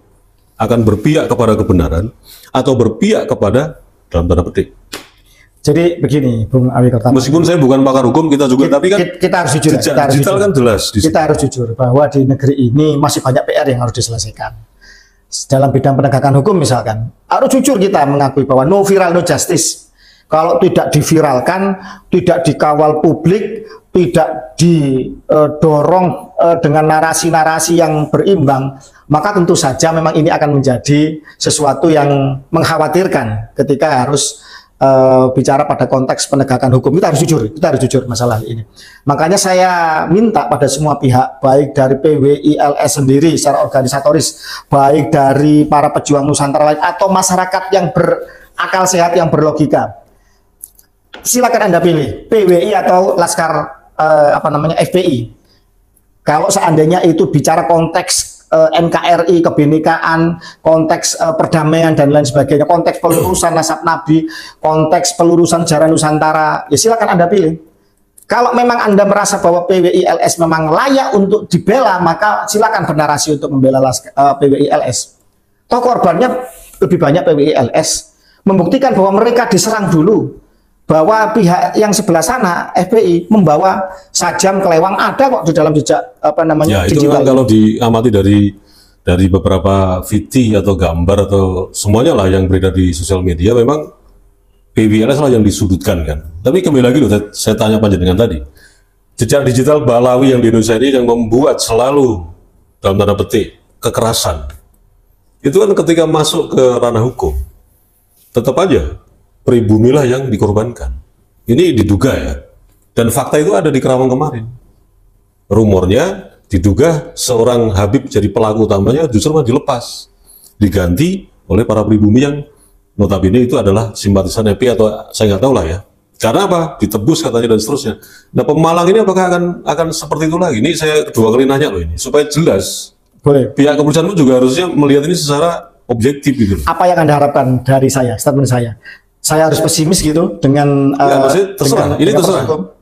akan berpihak kepada kebenaran atau berpihak kepada dalam tanda petik? Jadi begini, Bung Awi Kertama. Meskipun saya bukan pakar hukum, kita juga, tapi kan kita harus jujur. Digital kan jelas. Kita harus jujur bahwa di negeri ini masih banyak PR yang harus diselesaikan. Dalam bidang penegakan hukum misalkan, harus jujur kita mengakui bahwa no viral no justice. Kalau tidak diviralkan, tidak dikawal publik, tidak didorong dengan narasi-narasi yang berimbang, maka tentu saja memang ini akan menjadi sesuatu yang mengkhawatirkan ketika harus bicara pada konteks penegakan hukum. Kita harus jujur masalah ini. Makanya saya minta pada semua pihak, baik dari PWI-LS sendiri secara organisatoris, baik dari para pejuang Nusantara lain atau masyarakat yang berakal sehat, yang berlogika, silakan Anda pilih PWI atau Laskar FPI. Kalau seandainya itu bicara konteks NKRI, kebinekaan, konteks perdamaian dan lain sebagainya, konteks pelurusan nasab Nabi, konteks pelurusan sejarah Nusantara, ya silakan Anda pilih. Kalau memang Anda merasa bahwa PWI-LS memang layak untuk dibela, maka silakan bernarasi untuk membela PWI-LS. Toh korbannya lebih banyak PWI-LS, membuktikan bahwa mereka diserang dulu, bahwa pihak yang sebelah sana FPI membawa sajam, kelewang, ada kok di dalam jejak ya, itu digital. Kalau diamati dari beberapa VT atau gambar atau semuanya lah yang beredar di sosial media, memang PWI-LS lah yang disudutkan kan. Tapi kembali lagi loh, saya tanya panjenengan tadi, jejak digital Balawi yang di Indonesia ini yang membuat selalu dalam tanda petik kekerasan, itu kan ketika masuk ke ranah hukum tetap aja pribumilah yang dikorbankan. Ini diduga ya. Dan fakta itu ada di Kerawang kemarin. Rumornya diduga seorang Habib jadi pelaku utamanya justru malah dilepas. Diganti oleh para pribumi yang notabene itu adalah simpatisan FPI atau saya nggak tahu lah ya. Karena apa? Ditebus katanya dan seterusnya. Nah, Pemalang ini apakah akan seperti itu lagi? Ini saya kedua kali nanya loh ini. Supaya jelas. Boleh. Pihak kepolisian pun juga harusnya melihat ini secara objektif gitu. Apa yang Anda harapkan dari saya, statement saya? Saya harus pesimis gitu dengan terserah. Ini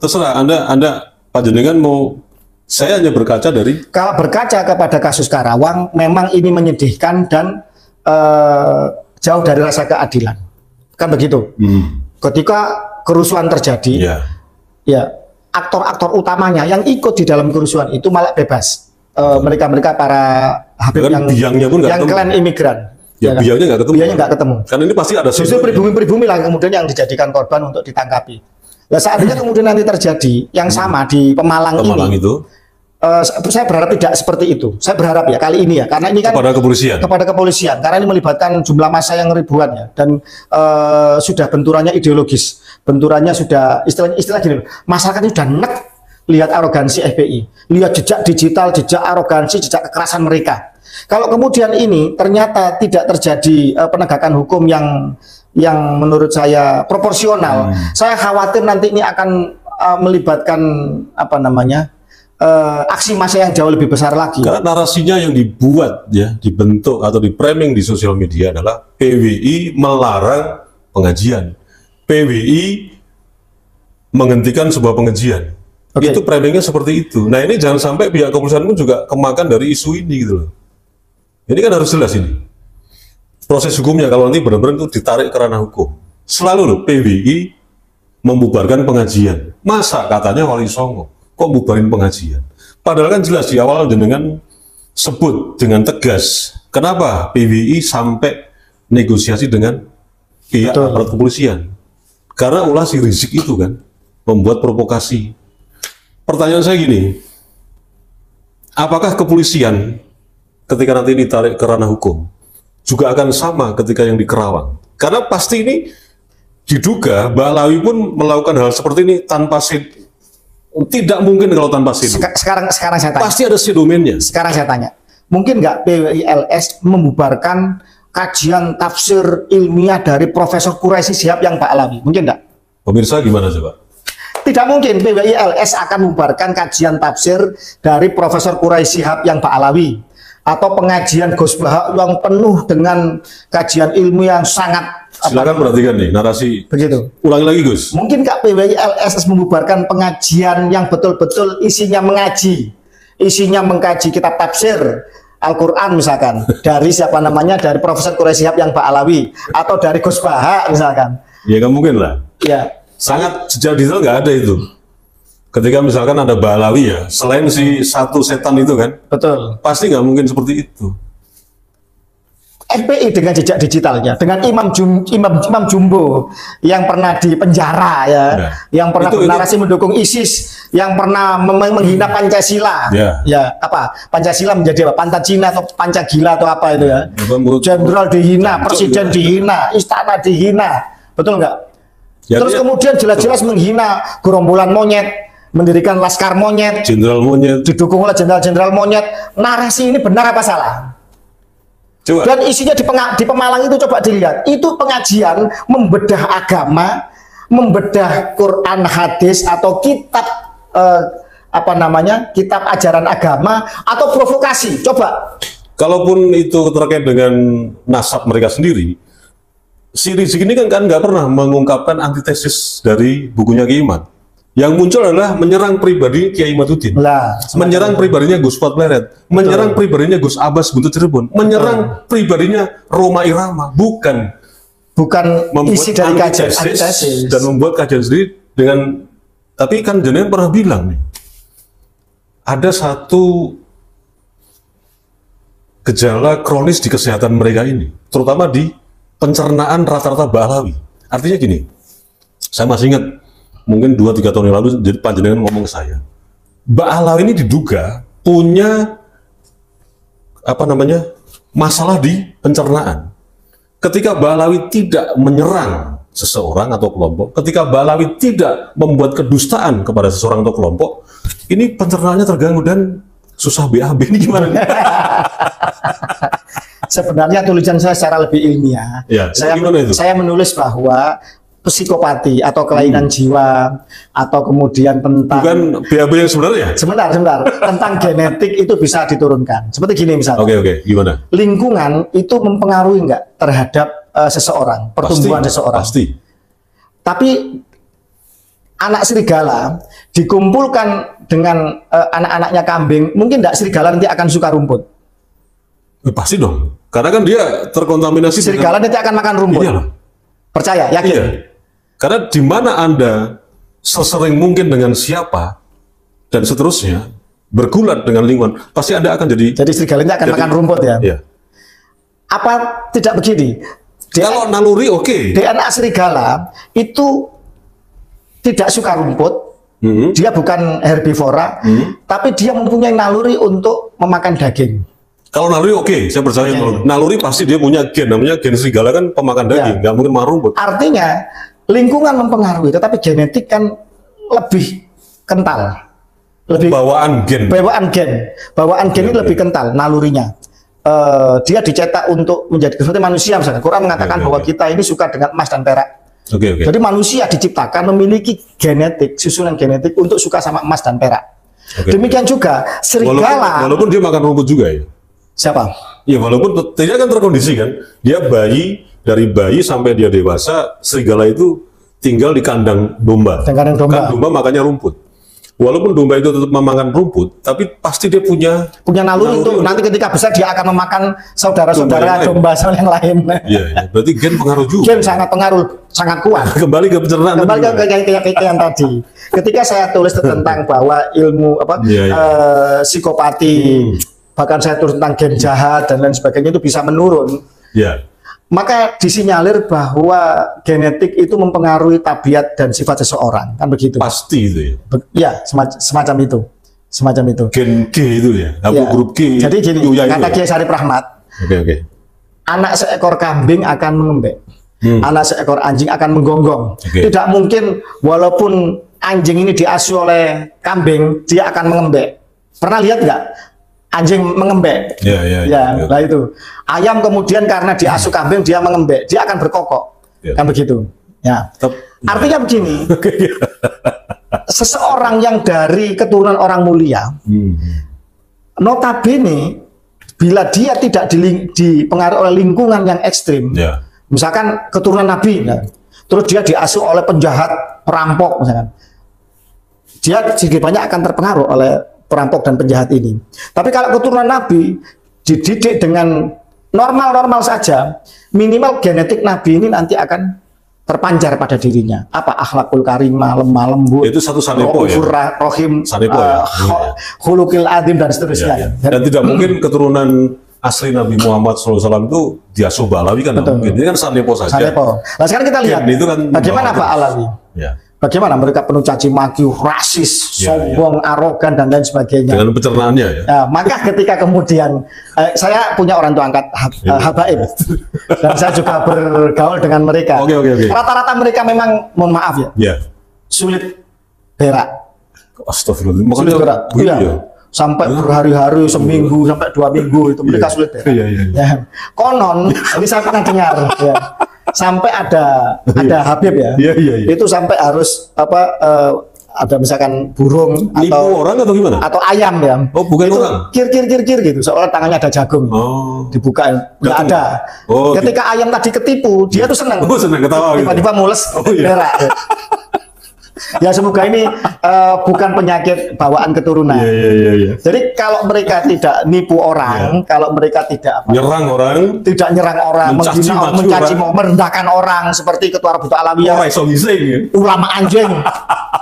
terserah. Anda panjenengan mau, saya hanya berkaca dari, kalau berkaca kepada kasus Karawang, memang ini menyedihkan dan jauh dari rasa keadilan. Kan begitu. Ketika kerusuhan terjadi, ya aktor-aktor utamanya yang ikut di dalam kerusuhan itu malah bebas. Mereka-mereka para Habib yang klan imigran. Ya, biayanya nggak ketemu. Karena ini pasti ada justru pribumi-pribumi lah kemudian yang dijadikan korban untuk ditangkapi. Nah, seandainya kemudian nanti terjadi yang sama di Pemalang ini, saya berharap tidak seperti itu. Saya berharap ya kali ini ya, karena ini kan kepada kepolisian, karena ini melibatkan jumlah massa yang ribuan ya, dan sudah benturannya ideologis, benturannya sudah istilah gini, masyarakat ini sudah nek lihat arogansi FPI, lihat jejak digital, jejak arogansi, jejak kekerasan mereka. Kalau kemudian ini ternyata tidak terjadi penegakan hukum yang menurut saya proporsional, saya khawatir nanti ini akan melibatkan apa namanya aksi massa yang jauh lebih besar lagi. Karena narasinya yang dibuat ya, dibentuk atau di-framing di sosial media adalah PWI melarang pengajian, PWI menghentikan sebuah pengajian. Oke. Itu framingnya seperti itu. Nah ini jangan sampai pihak kepolisian pun juga kemakan dari isu ini gitu loh. Ini kan harus jelas ini. Proses hukumnya kalau nanti benar-benar itu ditarik ke ranah hukum. Selalu loh PWI membubarkan pengajian. Masa katanya Wali Songo kok bubarin pengajian? Padahal kan jelas di awal dengan sebut dengan tegas. Kenapa PWI sampai negosiasi dengan pihak aparat kepolisian? Karena ulah si Rizik itu kan membuat provokasi. Pertanyaan saya gini, apakah kepolisian ketika nanti ditarik ke ranah hukum juga akan sama ketika yang di Kerawang? Karena pasti ini diduga Mbak Alawi pun melakukan hal seperti ini tanpa tidak mungkin kalau tanpa sidu. Sekarang saya tanya. Pasti ada sidomennya. Sekarang saya tanya, mungkin nggak PWILS membubarkan kajian tafsir ilmiah dari Profesor Quraisy Shihab yang Pak Alawi? Mungkin nggak? Pemirsa gimana coba? Tidak mungkin PWILS akan membubarkan kajian tafsir dari Profesor Quraisy Shihab yang Pak Alawi, atau pengajian Gus Baha yang penuh dengan kajian ilmu yang sangat. Silakan perhatikan nih narasi. Begitu. Ulangi lagi Gus. Mungkin Kak PWILS membubarkan pengajian yang betul-betul isinya mengaji, isinya mengkaji kitab tafsir Al-Quran misalkan dari siapa namanya, dari Profesor Quraisy Shihab yang Pak Alawi, atau dari Gus Baha misalkan. Ya nggak mungkin lah. Ya. Sangat secara detail nggak ada itu. Ketika misalkan ada Mbak Alawi ya, selain si satu setan itu kan, Betul. pasti nggak mungkin seperti itu. FPI dengan jejak digitalnya, dengan Imam Jumbo yang pernah di penjara ya, Nah, yang pernah bernarasi mendukung ISIS, yang pernah menghina Pancasila, ya apa Pancasila menjadi apa, Pancasila atau Pancagila atau apa itu ya, Jenderal dihina, Presiden dihina, Istana dihina, betul nggak? Ya, terus kemudian jelas-jelas menghina gerombolan monyet, mendirikan laskar monyet, Jenderal monyet, didukung oleh jenderal-jenderal monyet. Narasi ini benar apa salah? coba. Dan isinya di Pemalang itu coba dilihat, itu pengajian membedah agama, membedah Quran, hadis atau kitab apa namanya, kitab ajaran agama, atau provokasi. Coba. Kalaupun itu terkait dengan nasab mereka sendiri, si Rizik ini kan nggak pernah mengungkapkan antitesis dari bukunya Kiai Imad. Yang muncul adalah menyerang pribadi Kiai Imaduddin, menyerang pribadinya Gus Fuad Pleret, menyerang pribadinya Gus Abbas Buntut Cirebon, menyerang pribadinya Roma Irama, bukan isi dari kajian antitesis dan membuat kajian sendiri dengan. Tapi kan jenengan pernah bilang nih, ada satu gejala kronis di kesehatan mereka ini, terutama di pencernaan rata-rata Mbak Alawi. Artinya gini, saya masih ingat mungkin 2-3 tahun yang lalu jadi panjenengan ngomong ke saya, Mbak Alawi ini diduga punya apa namanya masalah di pencernaan. Ketika Mbak Alawi tidak menyerang seseorang atau kelompok, ketika Mbak Alawi tidak membuat kedustaan kepada seseorang atau kelompok, ini pencernaannya terganggu dan susah BAB. Ini gimana? Sebenarnya tulisan saya secara lebih ilmiah. Ya, saya menulis bahwa psikopati atau kelainan jiwa, atau kemudian tentang, bukan BAB yang sebenarnya. Sebentar, tentang genetik itu bisa diturunkan. Seperti gini misalnya. Oke, gimana? Lingkungan itu mempengaruhi nggak terhadap seseorang, pertumbuhan seseorang? Pasti. Tapi anak serigala dikumpulkan dengan anak-anaknya kambing, mungkin nggak serigala nanti akan suka rumput? Pasti dong, karena kan dia terkontaminasi. Serigala nanti akan makan rumput. Iyalah. Percaya, yakin? Iya. Karena di mana Anda sesering mungkin dengan siapa dan seterusnya bergulat dengan lingkungan, pasti Anda akan jadi serigala ini akan makan rumput ya. Iya. Apa tidak begini? Kalau naluri oke. DNA serigala itu tidak suka rumput, dia bukan herbivora, tapi dia mempunyai naluri untuk memakan daging. Kalau naluri oke, saya percaya naluri pasti dia punya gen, namanya gen serigala kan pemakan daging, nggak mungkin makan rumput. Artinya lingkungan mempengaruhi, tetapi genetik kan lebih kental, lebih bawaan gen ini lebih kental nalurinya. dia dicetak untuk menjadi seperti manusia misalnya. Quran mengatakan bahwa kita ini suka dengan emas dan perak. Jadi manusia diciptakan memiliki genetik, susunan genetik untuk suka sama emas dan perak. Demikian juga serigala. Walaupun dia makan rumput juga ya. Siapa? Ya walaupun tidak kan terkondisi kan. Dia dari bayi sampai dia dewasa, serigala itu tinggal di kandang domba. Kan domba makannya rumput. Walaupun domba itu tetap memakan rumput, tapi pasti dia punya naluri untuk nanti ketika besar dia akan memakan saudara-saudara domba yang lain. Iya, berarti gen pengaruh juga. Gen sangat pengaruh, sangat kuat. Kembali ke pencernaan. Kembali ke yang tadi. Ketika saya tulis tentang bahwa ilmu psikopati, bahkan saya tulis tentang gen jahat dan lain sebagainya itu bisa menurun. Maka disinyalir bahwa genetik itu mempengaruhi tabiat dan sifat seseorang, kan begitu? Pasti itu ya? Ya, semacam itu. Gen G itu ya? Grup G. Jadi gini, kata Kiai Sarip Rahmat, anak seekor kambing akan mengembek, anak seekor anjing akan menggonggong. Tidak mungkin walaupun anjing ini diasuh oleh kambing, dia akan mengembek. Pernah lihat nggak? Anjing mengembek, nah itu. Ayam kemudian karena diasuh kambing dia mengembek, dia akan berkokok, kan begitu. Ya. Artinya begini, seseorang yang dari keturunan orang mulia, notabene bila dia tidak dipengaruhi oleh lingkungan yang ekstrim, misalkan keturunan Nabi, terus dia diasuh oleh penjahat, perampok, misalkan, dia sedikit banyak akan terpengaruh oleh perampok dan penjahat ini. Tapi kalau keturunan Nabi dididik dengan normal-normal saja, minimal genetik Nabi ini nanti akan terpancar pada dirinya. Apa? Akhlakul karimah, lemah lembut, itu satu sanepo ya? Rohim, hulukil adim dan seterusnya. Dan tidak mungkin keturunan asli Nabi Muhammad SAW itu diasuh Balawi kan? Mungkin. Ini kan sanepo saja. Nah sekarang kita lihat bagaimana Pak Alawi. Bagaimana mereka penuh caci maki, rasis, sombong, arogan dan lain sebagainya. Dengan pencernaannya ya. Nah, maka ketika kemudian saya punya orang tua angkat habaib dan saya juga bergaul dengan mereka. Rata-rata mereka memang mohon maaf ya. Sulit berak. Astagfirullah. Sulit berak. Sampai berhari-hari, seminggu sampai 2 minggu itu mereka sulit berak. Konon, ini saya pernah dengar. Sampai ada Habib itu sampai harus ada misalkan burung atau orang atau gimana? Atau ayam ya. Oh, bukan itu orang. Kir gitu. Seolah tangannya ada jagung. Dibuka nggak ada. Ketika ayam tadi ketipu, dia tuh senang. Senang ketawa. Tiba-tiba mules berak. Ya semoga ini bukan penyakit bawaan keturunan. Jadi kalau mereka tidak nipu orang, kalau mereka tidak nyerang orang, mencaci, merendahkan orang seperti Ketua Rabita Alawiyah, ulama anjing,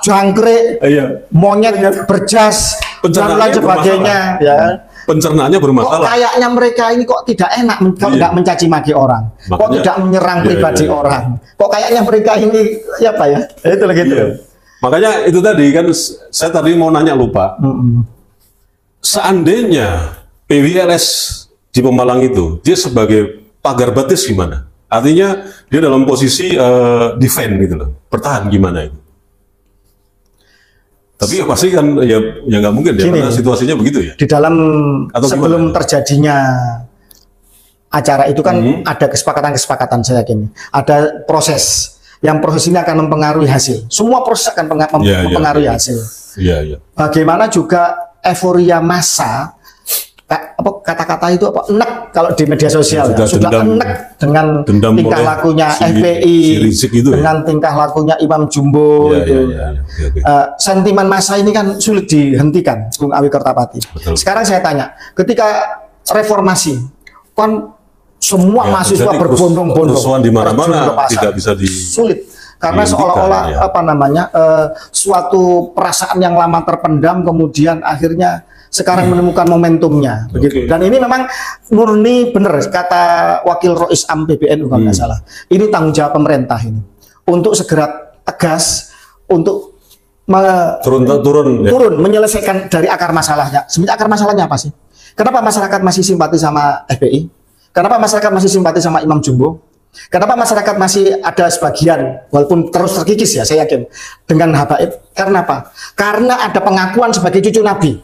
jangkrik, monyet berjas, dan lain sebagainya. Pencernaannya bermasalah. Kok kayaknya mereka ini kok tidak enak kalau nggak mencaci maki orang, kok tidak menyerang pribadi orang, kok kayaknya mereka ini apa ya? Itu gitu. Makanya itu tadi kan saya tadi mau nanya lupa. Seandainya PWLS di Pemalang itu dia sebagai pagar batis gimana? Artinya dia dalam posisi defend gitu loh, bertahan gimana itu? Tapi ya pasti kan ya nggak mungkin ya, karena situasinya begitu ya. Di dalam sebelum terjadinya acara itu kan ada kesepakatan saya yakin, ada proses. Yang proses ini akan mempengaruhi hasil. Semua proses akan mempengaruhi hasil. Bagaimana juga euforia massa, kata-kata itu apa? Enek kalau di media sosial sudah enek dengan tingkah lakunya FPI, dengan tingkah lakunya Imam Jumbo itu. Sentimen massa ini kan sulit dihentikan, Bung Awi Kertapati. Sekarang saya tanya, ketika reformasi, kan semua mahasiswa berbondong-bondong di mana-mana tidak bisa sulit karena seolah-olah suatu perasaan yang lama terpendam kemudian akhirnya sekarang menemukan momentumnya begitu. Dan ini memang murni benar kata Wakil Rois Am PBNU kalau nggak salah. Ini tanggung jawab pemerintah ini untuk segera tegas untuk turun menyelesaikan dari akar masalahnya. Sebenarnya akar masalahnya apa sih? Kenapa masyarakat masih simpati sama FPI? Kenapa masyarakat masih simpati sama Imam Jumbo? Kenapa masyarakat masih ada sebagian, walaupun terus terkikis ya, saya yakin, dengan habaib? Karena apa? Karena ada pengakuan sebagai cucu Nabi.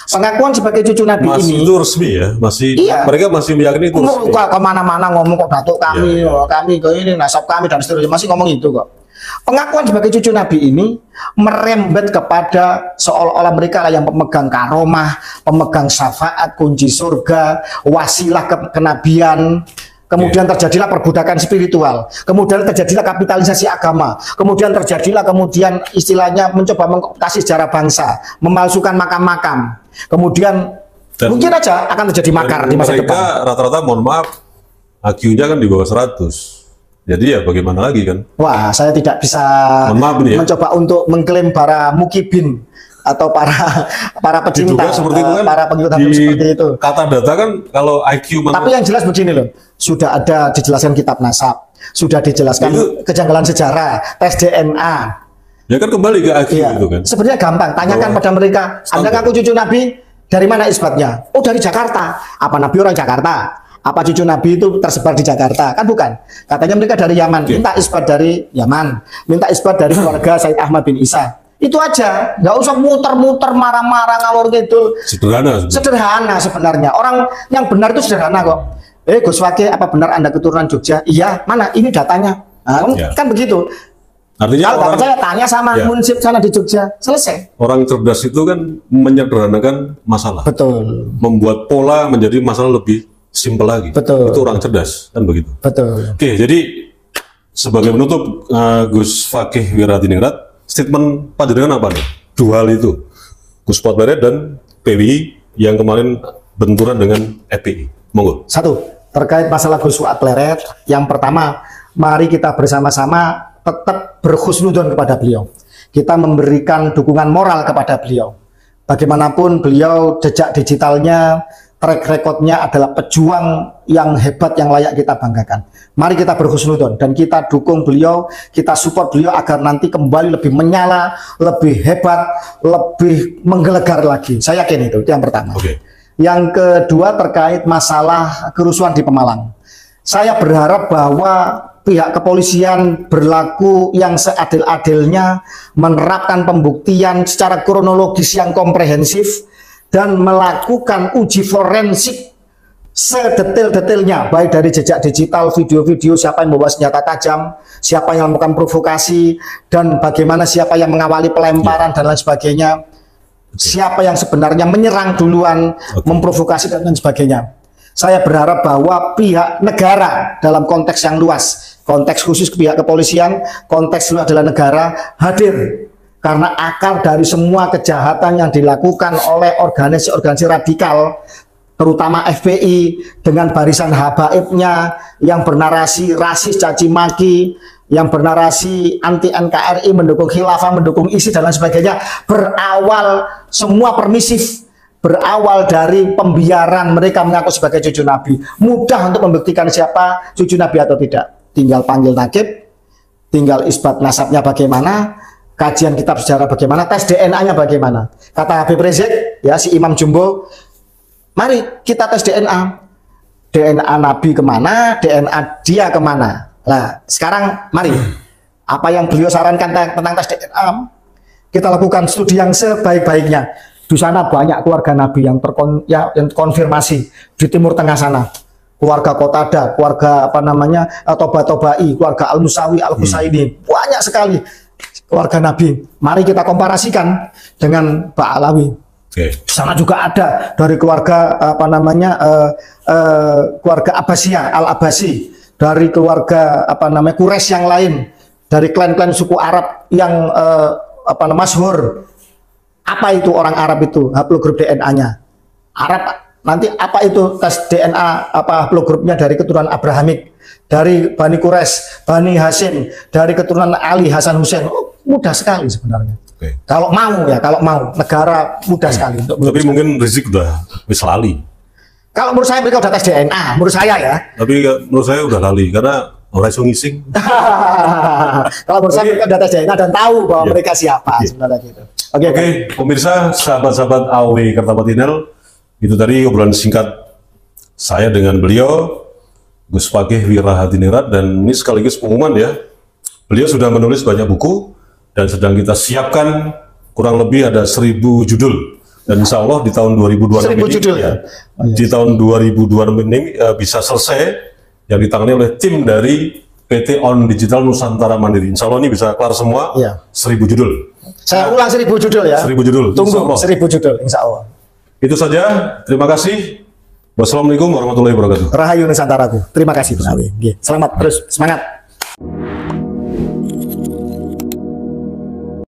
Pengakuan sebagai cucu Nabi Masih ini itu resmi ya, masih Iya. mereka masih meyakini itu resmi. kemana-mana ngomong kok datuk kami, Iya, iya. kami ke ini nasab kami dan seterusnya, masih ngomong itu kok. Pengakuan sebagai cucu Nabi ini merembet kepada seolah-olah mereka lah yang pemegang karomah, pemegang syafaat, kunci surga, wasilah kenabian. Kemudian terjadilah perbudakan spiritual, kemudian terjadilah kapitalisasi agama, kemudian terjadilah istilahnya mencoba mengkooptasi sejarah bangsa, memalsukan makam-makam, kemudian Dan- mungkin aja akan terjadi makar di masa mereka depan. rata-rata mohon maaf IQ-nya kan di bawah 100. Jadi ya bagaimana lagi kan? Wah, saya tidak bisa Mohon maaf nih ya. mencoba untuk mengklaim para mukibin atau para pecinta, Diduga seperti itu kan? para pengikut Di seperti itu. kata data kan kalau IQ Tapi yang jelas begini loh, sudah ada dijelaskan kitab nasab, sudah dijelaskan Itu- kejanggalan sejarah, tes DNA. ya kan kembali ke IQ Iya. itu kan. Sebenarnya gampang, tanyakan Bahwa pada mereka, Anda standar. ngaku cucu Nabi, dari mana isbatnya? Oh, dari Jakarta. Apa Nabi orang Jakarta? Apa cucu Nabi itu tersebar di Jakarta? Kan bukan. Katanya mereka dari Yaman. Oke. Minta isbat dari Yaman. Minta isbat dari keluarga Said Ahmad bin Isa. Itu aja. Nggak usah muter-muter, marah-marah, ngalor ngidul. Sederhana sebenarnya. Sederhana sebenarnya. Orang yang benar itu sederhana kok. Gus Wage, apa benar Anda keturunan Jogja? Iya. Mana? Ini datanya. Nah, Ya. kan begitu. Artinya Kalau nggak percaya, tanya sama Ya. munsip sana di Jogja. Selesai. orang cerdas itu kan menyederhanakan masalah, Betul. membuat pola menjadi masalah lebih simpel lagi. Betul. Itu orang cerdas kan begitu. Betul. Oke, jadi sebagai penutup Gus Fakih Wiradiningrat, statement panjenengan apa nih? Dua hal itu, Gus Fuad Meret dan PWI yang kemarin benturan dengan FPI. Monggo. Satu, terkait masalah Gus Fuad Pleret, yang pertama, mari kita bersama-sama tetap berhusnudon kepada beliau. Kita memberikan dukungan moral kepada beliau. Bagaimanapun beliau jejak digitalnya, track recordnya adalah pejuang yang hebat yang layak kita banggakan. Mari kita berhusnudon dan kita dukung beliau, kita support beliau agar nanti kembali lebih menyala, lebih hebat, lebih menggelegar lagi. Saya yakin itu yang pertama. Oke. Yang kedua terkait masalah kerusuhan di Pemalang. Saya berharap bahwa pihak kepolisian berlaku yang seadil-adilnya, menerapkan pembuktian secara kronologis yang komprehensif, dan melakukan uji forensik sedetil-detilnya, baik dari jejak digital, video-video, siapa yang membawa senjata tajam, siapa yang melakukan provokasi, dan bagaimana siapa yang mengawali pelemparan dan lain sebagainya. Siapa yang sebenarnya menyerang duluan, memprovokasi dan lain sebagainya. Saya berharap bahwa pihak negara dalam konteks yang luas, konteks khusus pihak kepolisian, konteks luas adalah negara hadir. Karena akar dari semua kejahatan yang dilakukan oleh organisasi-organisasi radikal, terutama FPI dengan barisan habaibnya yang bernarasi rasis, caci maki, yang bernarasi anti NKRI, mendukung khilafah, mendukung ISIS dan lain sebagainya, berawal semua permisif, berawal dari pembiaran mereka mengaku sebagai cucu Nabi. Mudah untuk membuktikan siapa cucu Nabi atau tidak. Tinggal panggil nakib, tinggal isbat nasabnya bagaimana, kajian kitab sejarah bagaimana, tes DNA-nya bagaimana. Kata Habib Rizik, ya si Imam Jumbo, mari kita tes DNA. DNA Nabi kemana, DNA dia kemana. Nah, sekarang mari, apa yang beliau sarankan tentang tes DNA, kita lakukan studi yang sebaik-baiknya. Di sana banyak keluarga Nabi yang terkonfirmasi di Timur Tengah sana. Keluarga Qatada, keluarga Toba-Tobai, keluarga Al-Musawi, Al-Husaini, banyak sekali keluarga Nabi. Mari kita komparasikan dengan Ba'alawi. Oke. Sana juga ada dari keluarga keluarga Abbasiyah, Al-Abbasi, dari keluarga Quraisy yang lain, dari klan-klan suku Arab yang masyhur. Apa itu orang Arab itu? Haplogrup DNA-nya. Arab nanti apa itu tes DNA haplogrupnya dari keturunan Abrahamik, dari Bani Quraisy, Bani Hashim, dari keturunan Ali Hasan Hussein. Oh, mudah sekali sebenarnya. Oke. Kalau mau negara mudah sekali untuk Tapi mungkin Rizik udah wis lali. Kalau menurut saya mereka udah tes DNA, menurut saya ya. Tapi menurut saya udah lali karena orang iso ngising. Kalau menurut saya mereka udah tes DNA dan tahu bahwa Iya. mereka siapa sebenarnya gitu. Oke. Oke, pemirsa, sahabat-sahabat AW Kertapatinel, itu tadi obrolan singkat saya dengan beliau, Gus Fakih Wiradiningrat, dan ini sekaligus pengumuman ya. Beliau sudah menulis banyak buku dan sedang kita siapkan kurang lebih ada 1000 judul Dan insya Allah di tahun 2026 1000 ini, judul ya? Oh, iya. Di tahun 2026 ini bisa selesai yang ditangani oleh tim dari PT On Digital Nusantara Mandiri. Insya Allah ini bisa kelar semua, Iya. 1000 judul. Saya ulang 1000 judul ya. 1000 judul. Tunggu Insya Allah. 1000 judul, insya Allah. Itu saja. Terima kasih. Wassalamualaikum warahmatullahi wabarakatuh. Rahayu Nusantaraku. Terima kasih Bung Awi. Nggih. Selamat terus semangat.